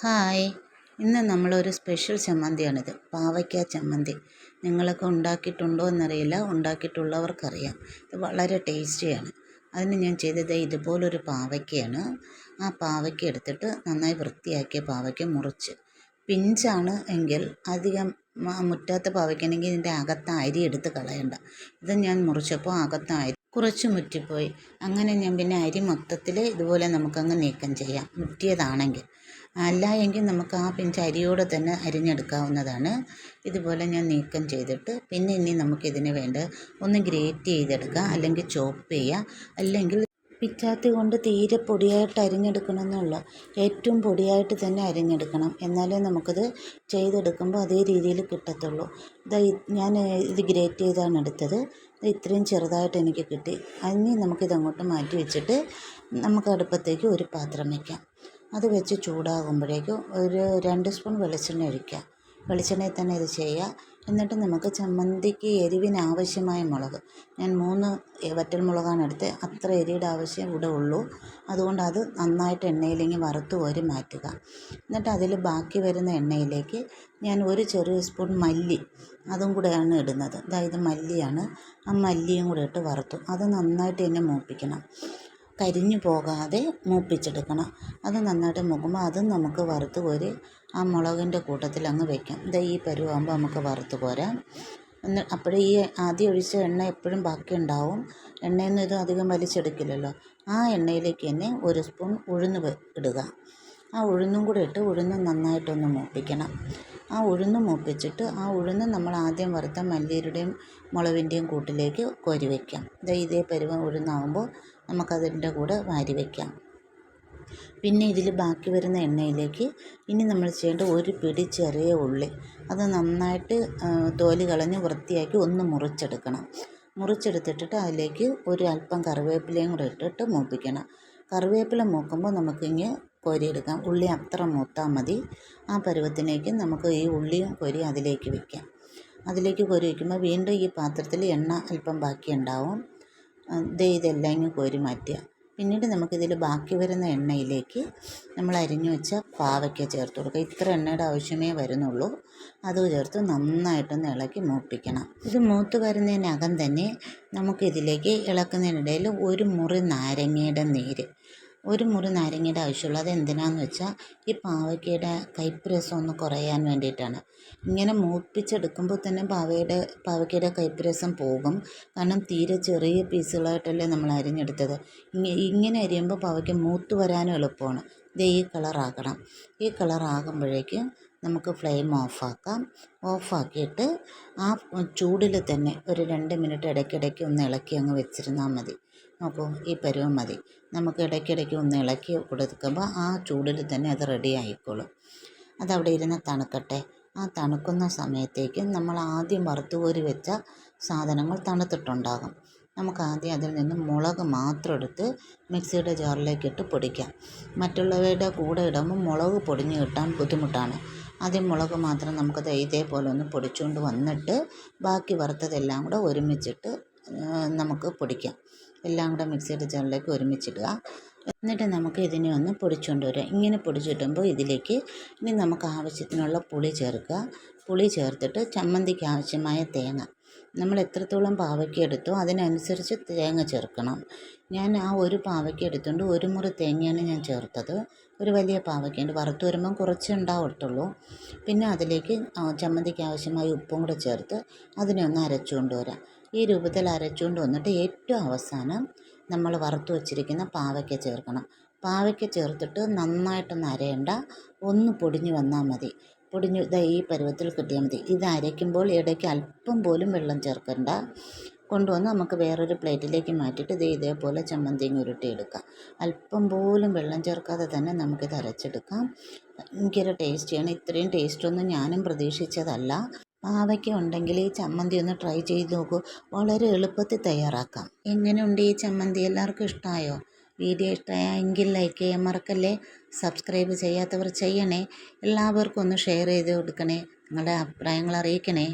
Hi, ഇന്ന് നമ്മളൊരു special ചമ്മന്തിയാണിത്. പാവയ്ക്ക ചമ്മന്തി. നിങ്ങളൊക്കെ ഉണ്ടാക്കിയിട്ടുണ്ടോ എന്നറിയില്ല, ഉണ്ടാക്കിയിട്ടുള്ളവർക്കറിയാം. ഇത് വളരെ ടേസ്റ്റിയാണ്. അതിന് ഞാൻ ചെയ്തത് ഇതുപോലൊരു പാവയ്ക്കയാണ്. ആ പാവയ്ക്ക എടുത്തിട്ട് നന്നായി വൃത്തിയാക്കിയ പാവയ്ക്ക മുറിച്ച്, പിഞ്ചാണ് എങ്കിൽ അധികം മുറ്റാത്ത പാവയ്ക്കാണെങ്കിൽ ഇതിൻ്റെ അകത്ത അരി എടുത്ത് കളയണ്ട. ഇത് ഞാൻ മുറിച്ചപ്പോൾ അകത്ത അരി കുറച്ച് മുറ്റിപ്പോയി. അങ്ങനെ ഞാൻ പിന്നെ അരി മൊത്തത്തിൽ ഇതുപോലെ നമുക്കങ്ങ് നീക്കം ചെയ്യാം, മുറ്റിയതാണെങ്കിൽ. അല്ല എങ്കിൽ നമുക്ക് ആ പിഞ്ച് അരിയോടെ തന്നെ അരിഞ്ഞെടുക്കാവുന്നതാണ്. ഇതുപോലെ ഞാൻ നീക്കം ചെയ്തിട്ട് പിന്നെ ഇനി നമുക്കിതിന് വേണ്ട ഒന്ന് ഗ്രേറ്റ് ചെയ്തെടുക്കുക, അല്ലെങ്കിൽ ചോപ്പ് ചെയ്യുക, അല്ലെങ്കിൽ പിച്ചാത്തി കൊണ്ട് തീരെ പൊടിയായിട്ട് അരിഞ്ഞെടുക്കണമെന്നുള്ള, ഏറ്റവും പൊടിയായിട്ട് തന്നെ അരിഞ്ഞെടുക്കണം. എന്നാലേ നമുക്കത് ചെയ്തെടുക്കുമ്പോൾ അതേ രീതിയിൽ കിട്ടത്തുള്ളൂ. ഞാൻ ഇത് ഗ്രേറ്റ് ചെയ്താണ് എടുത്തത്. ഇത്രയും ചെറുതായിട്ട് എനിക്ക് കിട്ടി. ഇനി നമുക്കിതങ്ങോട്ട് മാറ്റി വെച്ചിട്ട് നമുക്ക് അടുപ്പത്തേക്ക് ഒരു പാത്രം വയ്ക്കാം. അത് വെച്ച് ചൂടാകുമ്പോഴേക്കും ഒരു 2 സ്പൂൺ വെളിച്ചെണ്ണ ഒഴിക്കുക. വെളിച്ചെണ്ണയിൽ തന്നെ ഇത് ചെയ്യുക. എന്നിട്ട് നമുക്ക് ചമ്മന്തിക്ക് എരിവിന് ആവശ്യമായ മുളക്, ഞാൻ 3 വറ്റൽ മുളകാണ് എടുത്ത്, അത്ര എരിയുടെ ആവശ്യം ഇവിടെ ഉള്ളൂ. അതുകൊണ്ട് അത് നന്നായിട്ട് എണ്ണയിലേക്ക് വറുത്ത് കോരി മാറ്റുക. എന്നിട്ട് അതിൽ ബാക്കി വരുന്ന എണ്ണയിലേക്ക് ഞാൻ ഒരു ചെറിയ സ്പൂൺ മല്ലി, അതും കൂടെയാണ് ഇടുന്നത്. ഇത് മല്ലിയാണ്. ആ മല്ലിയും കൂടെ ഇട്ട് വറുത്തു. അത് നന്നായിട്ട് തന്നെ മൂപ്പിക്കണം, കരിഞ്ഞു പോകാതെ മൂപ്പിച്ചെടുക്കണം. അത് നന്നായിട്ട് മൂക്കുമ്പോൾ അതും നമുക്ക് വറുത്ത് കോരി ആ മുളകിൻ്റെ കൂട്ടത്തിൽ അങ്ങ് വയ്ക്കാം. ഈ പരുവാകുമ്പോൾ നമുക്ക് വറുത്ത് കോരാം. അപ്പോഴേ ഈ ആദ്യം ഒഴിച്ച എണ്ണ എപ്പോഴും ബാക്കി ഉണ്ടാവും. എണ്ണയൊന്നും ഇത് അധികം വലിച്ചെടുക്കില്ലല്ലോ. ആ എണ്ണയിലേക്ക് തന്നെ 1 സ്പൂൺ ഉഴുന്ന് ഇടുക. ആ ഉഴുന്നും കൂടെ ഇട്ട് ഉഴുന്ന് നന്നായിട്ടൊന്ന് മൂപ്പിക്കണം. ആ ഉഴുന്ന് മൂപ്പിച്ചിട്ട് ആ ഉഴുന്ന് നമ്മൾ ആദ്യം വറുത്ത മല്ലിയുടെയും മുളകിൻ്റെയും കൂട്ടിലേക്ക് കോരി വയ്ക്കാം. ഇതേ പരുവം ഉഴുന്നാകുമ്പോൾ നമുക്കതിൻ്റെ കൂടെ വാരി വയ്ക്കാം. പിന്നെ ഇതിൽ ബാക്കി വരുന്ന എണ്ണയിലേക്ക് ഇനി നമ്മൾ ചെയ്യേണ്ട ഒരു പിടി ചെറിയ ഉള്ളി, അത് നന്നായിട്ട് തോല് കളഞ്ഞ് വൃത്തിയാക്കി ഒന്ന് മുറിച്ചെടുക്കണം. മുറിച്ചെടുത്തിട്ട് അതിലേക്ക് ഒരു അല്പം കറിവേപ്പിലയും കൂടെ ഇട്ടിട്ട് മൂപ്പിക്കണം. കറിവേപ്പില മൂക്കുമ്പോൾ നമുക്കിങ്ങ് കോരിയെടുക്കാം. ഉള്ളി അത്ര മൂത്താൽ മതി. ആ പരുവത്തിലേക്ക് നമുക്ക് ഈ ഉള്ളിയും കോരി അതിലേക്ക് വയ്ക്കാം. അതിലേക്ക് കോരി വയ്ക്കുമ്പോൾ വീണ്ടും ഈ പാത്രത്തിൽ എണ്ണ അല്പം ബാക്കി ഉണ്ടാവും. ഇതെല്ലാം ഇങ്ങ് കോരി മാറ്റുക. പിന്നീട് നമുക്കിതിൽ ബാക്കി വരുന്ന എണ്ണയിലേക്ക് നമ്മൾ അരിഞ്ഞു വെച്ച പാവയ്ക്ക ചേർത്ത് കൊടുക്കുക. ഇത്ര എണ്ണയുടെ ആവശ്യമേ വരുന്നുള്ളൂ. അത് ചേർത്ത് നന്നായിട്ടൊന്ന് ഇളക്കി മൂപ്പിക്കണം. ഇത് മൂത്ത് വരുന്നതിനകം തന്നെ നമുക്കിതിലേക്ക് ഇളക്കുന്നതിനിടയിൽ ഒരു മുറി നാരങ്ങയുടെ നീര്, ഒരു മുറി നാരങ്ങയുടെ ആവശ്യമുള്ളൂ. അത് എന്തിനാണെന്ന് വെച്ചാൽ ഈ പാവയ്ക്കയുടെ കയ്പ്പ് രസം ഒന്ന് കുറയാൻ വേണ്ടിയിട്ടാണ്. ഇങ്ങനെ മൂപ്പിച്ചെടുക്കുമ്പോൾ തന്നെ പാവയ്ക്കയുടെ കയ്പ്പ് രസം പോകും. കാരണം തീരെ ചെറിയ പീസുകളായിട്ടല്ലേ നമ്മൾ അരിഞ്ഞെടുത്തത്. ഇങ്ങനെ അരിയുമ്പോൾ പാവയ്ക്ക മൂത്ത് വരാനും എളുപ്പമാണ്. ഈ കളറാക്കണം. ഈ കളറാകുമ്പോഴേക്കും നമുക്ക് ഫ്ലെയിം ഓഫാക്കാം. ഓഫാക്കിയിട്ട് ആ ചൂടിൽ തന്നെ ഒരു 2 മിനിറ്റ് ഇടയ്ക്കിടയ്ക്ക് ഒന്ന് ഇളക്കി അങ്ങ് വെച്ചിരുന്നാൽ മതി. നോക്കൂ, ഈ പരുവം മതി. നമുക്ക് ഇടയ്ക്കിടയ്ക്ക് ഒന്ന് ഇളക്കി കൊടുക്കുമ്പോൾ ആ ചൂടിൽ തന്നെ അത് റെഡി ആയിക്കോളും. അതവിടെ ഇരുന്ന് തണുക്കട്ടെ. ആ തണുക്കുന്ന സമയത്തേക്ക് നമ്മൾ ആദ്യം വറുത്ത് കോരി വെച്ച സാധനങ്ങൾ തണുത്തിട്ടുണ്ടാകും. നമുക്ക് ആദ്യം അതിൽ നിന്ന് മുളക് മാത്രം എടുത്ത് മിക്സിയുടെ ജാറിലേക്ക് ഇട്ട് പൊടിക്കാം. മറ്റുള്ളവയുടെ കൂടെ ഇടുമ്പോൾ മുളക് പൊടിഞ്ഞ് കിട്ടാൻ ബുദ്ധിമുട്ടാണ്. ആദ്യം മുളക് മാത്രം നമുക്ക് ഇതേപോലെ ഒന്ന് പൊടിച്ചുകൊണ്ട് വന്നിട്ട് ബാക്കി വറുത്തതെല്ലാം കൂടെ ഒരുമിച്ചിട്ട് നമുക്ക് പൊടിക്കാം. എല്ലാം കൂടെ മിക്സിയുടെ ജാറിലേക്ക് ഒരുമിച്ചിടുക. എന്നിട്ട് നമുക്ക് ഇതിനെ ഒന്ന് പൊടിച്ചുകൊണ്ട് വരാം. ഇങ്ങനെ പൊടിച്ചിടുമ്പോൾ ഇതിലേക്ക് ഇനി നമുക്ക് ആവശ്യത്തിനുള്ള പുളി ചേർക്കുക. പുളി ചേർത്തിട്ട് ചമ്മന്തിക്ക് ആവശ്യമായ തേങ്ങ, നമ്മൾ എത്രത്തോളം പാവയ്ക്ക എടുത്തോ അതിനനുസരിച്ച് തേങ്ങ ചേർക്കണം. ഞാൻ ആ ഒരു പാവയ്ക്ക എടുത്തുകൊണ്ട് 1 മുറി തേങ്ങയാണ് ഞാൻ ചേർത്തത്. ഒരു വലിയ പാവയ്ക്കയുണ്ട്. വറുത്ത് വരുമ്പം കുറച്ചേ ഉണ്ടാവത്തുള്ളൂ. പിന്നെ അതിലേക്ക് ചമ്മന്തിക്ക് ആവശ്യമായ ഉപ്പും കൂടെ ചേർത്ത് അതിനെ ഒന്ന് അരച്ചുകൊണ്ട് വരാം. ഈ രൂപത്തിൽ അരച്ചുകൊണ്ട് വന്നിട്ട് ഏറ്റവും അവസാനം നമ്മൾ വറുത്ത് വച്ചിരിക്കുന്ന പാവയ്ക്ക ചേർക്കണം. പാവയ്ക്ക ചേർത്തിട്ട് നന്നായിട്ടൊന്ന് അരയണ്ട, ഒന്ന് പൊടിഞ്ഞ് വന്നാൽ മതി. പൊടിഞ്ഞ് ഈ പരുവത്തിൽ കിട്ടിയാൽ മതി. ഇത് അരയ്ക്കുമ്പോൾ ഇടയ്ക്ക് അല്പം പോലും വെള്ളം ചേർക്കണ്ട. കൊണ്ടുവന്ന് നമുക്ക് വേറൊരു പ്ലേറ്റിലേക്ക് മാറ്റിയിട്ട് ഇതേപോലെ ചമ്മന്തി ഉരുട്ടിയെടുക്കാം. അല്പം പോലും വെള്ളം ചേർക്കാതെ തന്നെ നമുക്കിത് അരച്ചെടുക്കാം. ഭയങ്കര ടേസ്റ്റിയാണ്. ഇത്രയും ടേസ്റ്റൊന്നും ഞാനും പ്രതീക്ഷിച്ചതല്ല. പാവയ്ക്ക ഉണ്ടെങ്കിൽ ഈ ചമ്മന്തി ഒന്ന് ട്രൈ ചെയ്ത് നോക്കൂ. വളരെ എളുപ്പത്തിൽ തയ്യാറാക്കാം. എങ്ങനെയുണ്ട് ഈ ചമ്മന്തി? എല്ലാവർക്കും ഇഷ്ടമായോ? വീഡിയോ ഇഷ്ടമായെങ്കിൽ ലൈക്ക് ചെയ്യാൻ മറക്കല്ലേ. സബ്സ്ക്രൈബ് ചെയ്യാത്തവർ ചെയ്യണേ. എല്ലാവർക്കും ഒന്ന് ഷെയർ ചെയ്ത് കൊടുക്കണേ. നിങ്ങളുടെ അഭിപ്രായങ്ങൾ അറിയിക്കണേ.